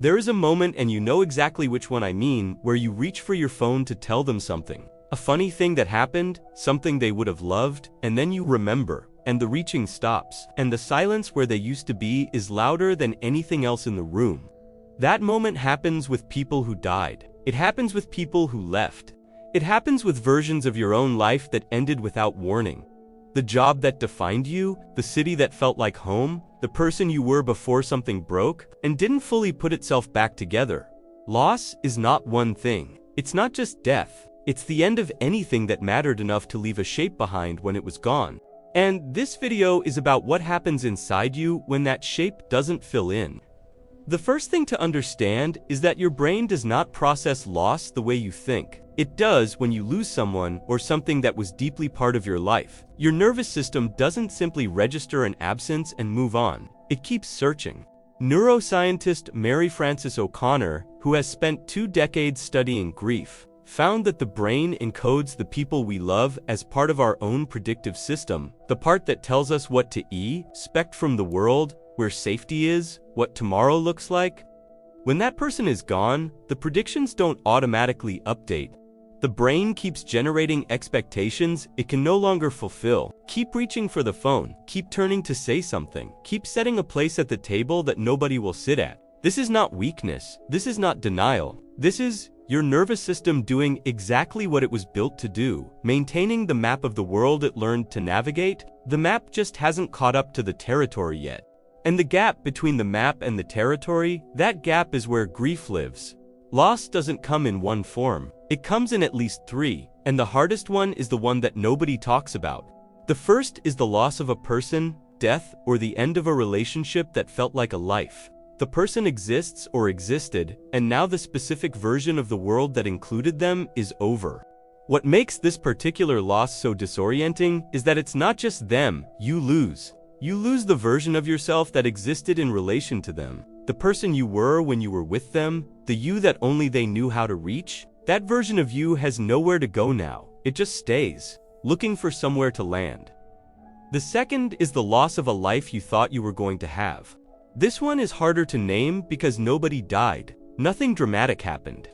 There is a moment, and you know exactly which one I mean, where you reach for your phone to tell them something. A funny thing that happened, something they would have loved, and then you remember, and the reaching stops, and the silence where they used to be is louder than anything else in the room. That moment happens with people who died. It happens with people who left. It happens with versions of your own life that ended without warning. The job that defined you, the city that felt like home, the person you were before something broke and didn't fully put itself back together. Loss is not one thing. It's not just death. It's the end of anything that mattered enough to leave a shape behind when it was gone. And this video is about what happens inside you when that shape doesn't fill in. The first thing to understand is that your brain does not process loss the way you think. It does when you lose someone or something that was deeply part of your life. Your nervous system doesn't simply register an absence and move on. It keeps searching. Neuroscientist Mary Frances O'Connor, who has spent 2 decades studying grief, found that the brain encodes the people we love as part of our own predictive system, the part that tells us what to expect from the world, where safety is, what tomorrow looks like. When that person is gone, the predictions don't automatically update. The brain keeps generating expectations it can no longer fulfill. Keep reaching for the phone, keep turning to say something, keep setting a place at the table that nobody will sit at. This is not weakness, this is not denial. This is your nervous system doing exactly what it was built to do, maintaining the map of the world it learned to navigate. The map just hasn't caught up to the territory yet. And the gap between the map and the territory, that gap is where grief lives. Loss doesn't come in one form. It comes in at least 3, and the hardest one is the one that nobody talks about. The first is the loss of a person, death, or the end of a relationship that felt like a life. The person exists or existed, and now the specific version of the world that included them is over. What makes this particular loss so disorienting is that it's not just them you lose. You lose the version of yourself that existed in relation to them. The person you were when you were with them, the you that only they knew how to reach. That version of you has nowhere to go now. It just stays, looking for somewhere to land. The second is the loss of a life you thought you were going to have. This one is harder to name because nobody died. Nothing dramatic happened.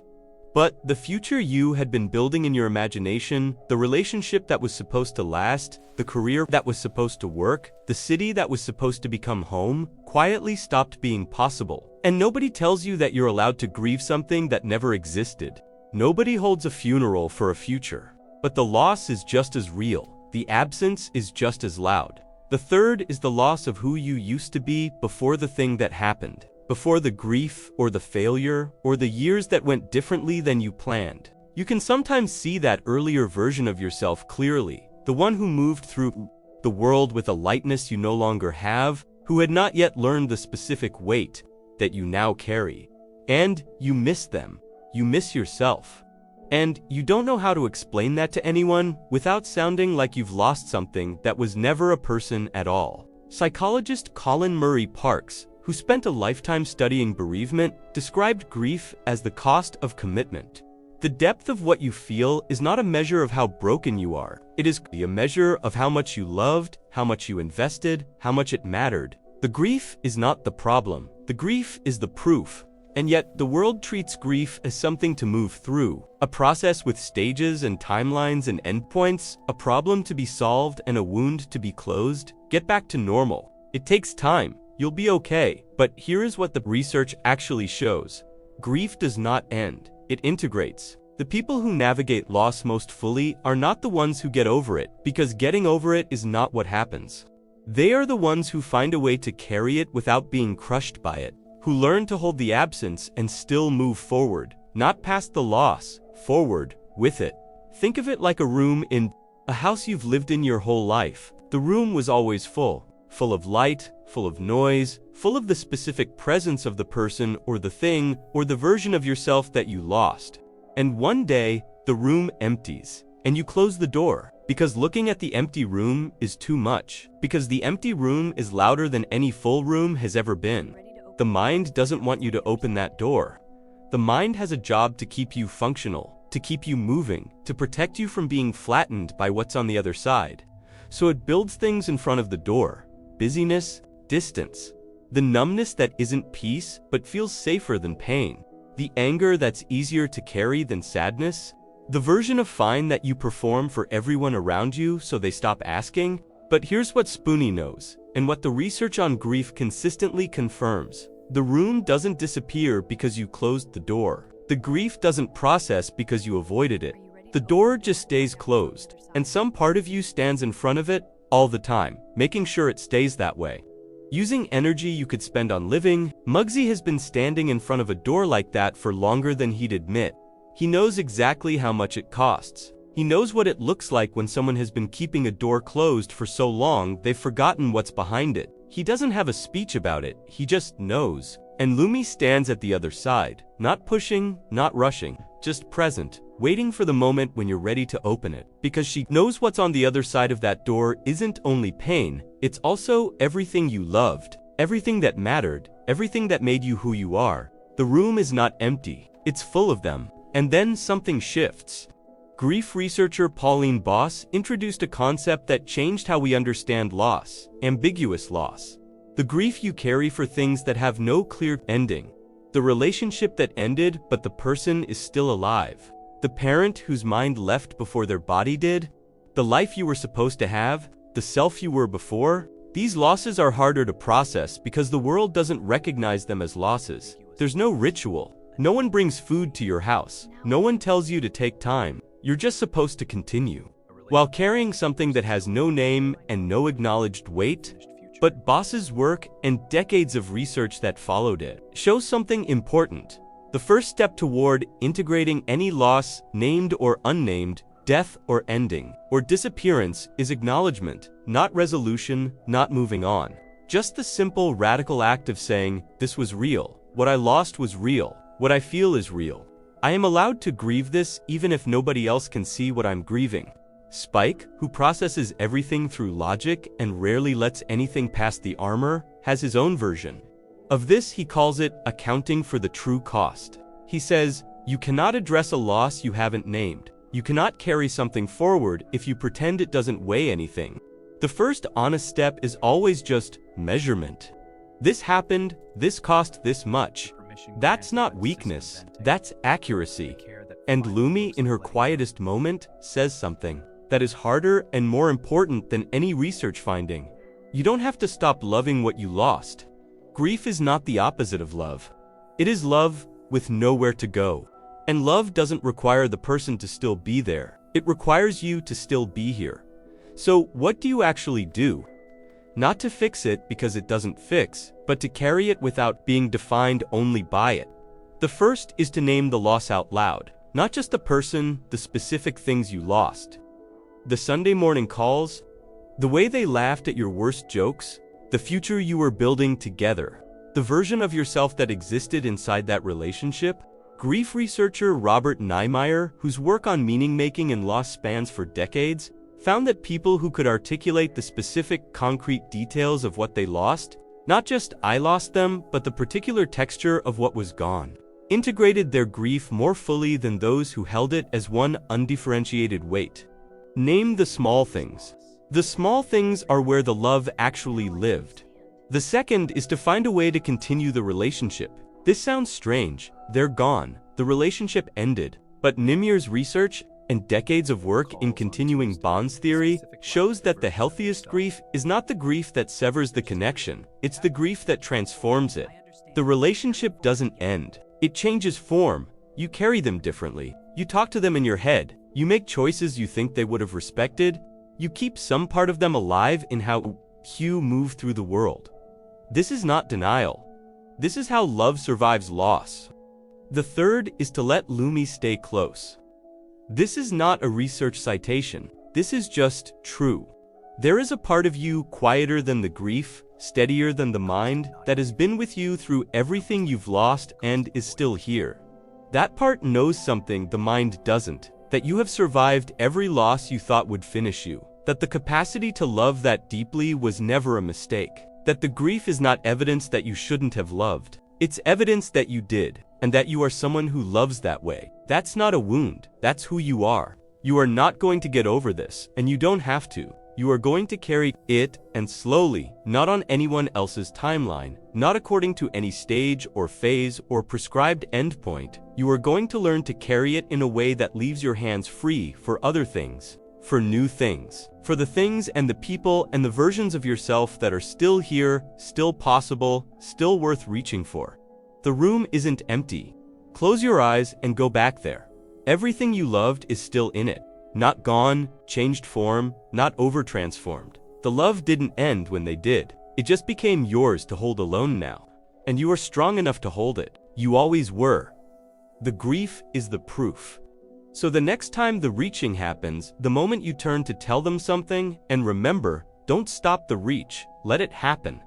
But the future you had been building in your imagination, the relationship that was supposed to last, the career that was supposed to work, the city that was supposed to become home, quietly stopped being possible. And nobody tells you that you're allowed to grieve something that never existed. Nobody holds a funeral for a future. But the loss is just as real. The absence is just as loud. The third is the loss of who you used to be before the thing that happened. Before the grief, or the failure, or the years that went differently than you planned. You can sometimes see that earlier version of yourself clearly, the one who moved through the world with a lightness you no longer have, who had not yet learned the specific weight that you now carry. And you miss them. You miss yourself. And you don't know how to explain that to anyone without sounding like you've lost something that was never a person at all. Psychologist Colin Murray Parks, who spent a lifetime studying bereavement, described grief as the cost of commitment. The depth of what you feel is not a measure of how broken you are. It is a measure of how much you loved, how much you invested, how much it mattered. The grief is not the problem. The grief is the proof. And yet, the world treats grief as something to move through, a process with stages and timelines and endpoints, a problem to be solved and a wound to be closed. Get back to normal. It takes time. You'll be okay. But here is what the research actually shows. Grief does not end. It integrates. The people who navigate loss most fully are not the ones who get over it, because getting over it is not what happens. They are the ones who find a way to carry it without being crushed by it, who learn to hold the absence and still move forward, not past the loss, forward, with it. Think of it like a room in a house you've lived in your whole life. The room was always full of light, full of noise, full of the specific presence of the person or the thing or the version of yourself that you lost. And one day, the room empties, and you close the door, because looking at the empty room is too much, because the empty room is louder than any full room has ever been. The mind doesn't want you to open that door. The mind has a job to keep you functional, to keep you moving, to protect you from being flattened by what's on the other side. So it builds things in front of the door: busyness, distance. The numbness that isn't peace but feels safer than pain. The anger that's easier to carry than sadness. The version of fine that you perform for everyone around you so they stop asking. But here's what Spoony knows, and what the research on grief consistently confirms. The room doesn't disappear because you closed the door. The grief doesn't process because you avoided it. The door just stays closed, and some part of you stands in front of it all the time, making sure it stays that way. Using energy you could spend on living, Muggsy has been standing in front of a door like that for longer than he'd admit. He knows exactly how much it costs. He knows what it looks like when someone has been keeping a door closed for so long they've forgotten what's behind it. He doesn't have a speech about it, he just knows. And Lumi stands at the other side, not pushing, not rushing, just present, waiting for the moment when you're ready to open it. Because she knows what's on the other side of that door isn't only pain, it's also everything you loved, everything that mattered, everything that made you who you are. The room is not empty, it's full of them. And then something shifts. Grief researcher Pauline Boss introduced a concept that changed how we understand loss: ambiguous loss. The grief you carry for things that have no clear ending. The relationship that ended but the person is still alive. The parent whose mind left before their body did. The life you were supposed to have. The self you were before. These losses are harder to process because the world doesn't recognize them as losses. There's no ritual. No one brings food to your house. No one tells you to take time. You're just supposed to continue. While carrying something that has no name and no acknowledged weight. But Boss's work and decades of research that followed it shows something important. The first step toward integrating any loss, named or unnamed, death or ending, or disappearance is acknowledgement, not resolution, not moving on. Just the simple, radical act of saying, this was real, what I lost was real, what I feel is real. I am allowed to grieve this even if nobody else can see what I'm grieving. Spike, who processes everything through logic and rarely lets anything past the armor, has his own version of this. He calls it accounting for the true cost. He says, you cannot address a loss you haven't named. You cannot carry something forward if you pretend it doesn't weigh anything. The first honest step is always just measurement. This happened, this cost this much. That's not weakness, that's accuracy. And Lumi, in her quietest moment, says something that is harder and more important than any research finding. You don't have to stop loving what you lost. Grief is not the opposite of love. It is love with nowhere to go. And love doesn't require the person to still be there. It requires you to still be here. So what do you actually do? Not to fix it because it doesn't fix, but to carry it without being defined only by it. The first is to name the loss out loud. Not just the person, the specific things you lost. The Sunday morning calls, the way they laughed at your worst jokes, the future you were building together, the version of yourself that existed inside that relationship. Grief researcher Robert Neimeyer, whose work on meaning-making and loss spans for decades, found that people who could articulate the specific, concrete details of what they lost, not just I lost them, but the particular texture of what was gone, integrated their grief more fully than those who held it as one undifferentiated weight. Name the small things. The small things are where the love actually lived. The second is to find a way to continue the relationship. This sounds strange. They're gone. The relationship ended. But Neimeyer's research and decades of work in continuing bonds theory shows that the healthiest grief is not the grief that severs the connection. It's the grief that transforms it. The relationship doesn't end. It changes form. You carry them differently. You talk to them in your head. You make choices you think they would have respected. You keep some part of them alive in how you move through the world. This is not denial. This is how love survives loss. The third is to let Lumi stay close. This is not a research citation. This is just true. There is a part of you quieter than the grief, steadier than the mind, that has been with you through everything you've lost and is still here. That part knows something the mind doesn't. That you have survived every loss you thought would finish you. That the capacity to love that deeply was never a mistake. That the grief is not evidence that you shouldn't have loved. It's evidence that you did, and that you are someone who loves that way. That's not a wound, that's who you are. You are not going to get over this, and you don't have to. You are going to carry it, and slowly, not on anyone else's timeline, not according to any stage or phase or prescribed endpoint. You are going to learn to carry it in a way that leaves your hands free for other things, for new things, for the things and the people and the versions of yourself that are still here, still possible, still worth reaching for. The room isn't empty. Close your eyes and go back there. Everything you loved is still in it. Not gone, changed form, not over-transformed. The love didn't end when they did. It just became yours to hold alone now. And you are strong enough to hold it. You always were. The grief is the proof. So the next time the reaching happens, the moment you turn to tell them something, and remember, don't stop the reach, let it happen.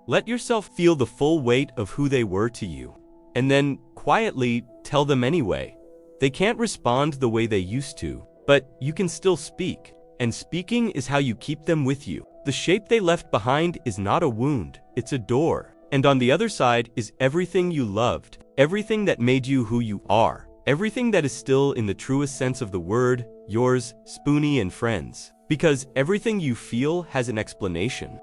Let yourself feel the full weight of who they were to you. And then, quietly, tell them anyway. They can't respond the way they used to, but you can still speak. And speaking is how you keep them with you. The shape they left behind is not a wound, it's a door. And on the other side is everything you loved, everything that made you who you are, everything that is still in the truest sense of the word, yours, Spoony and friends. Because everything you feel has an explanation.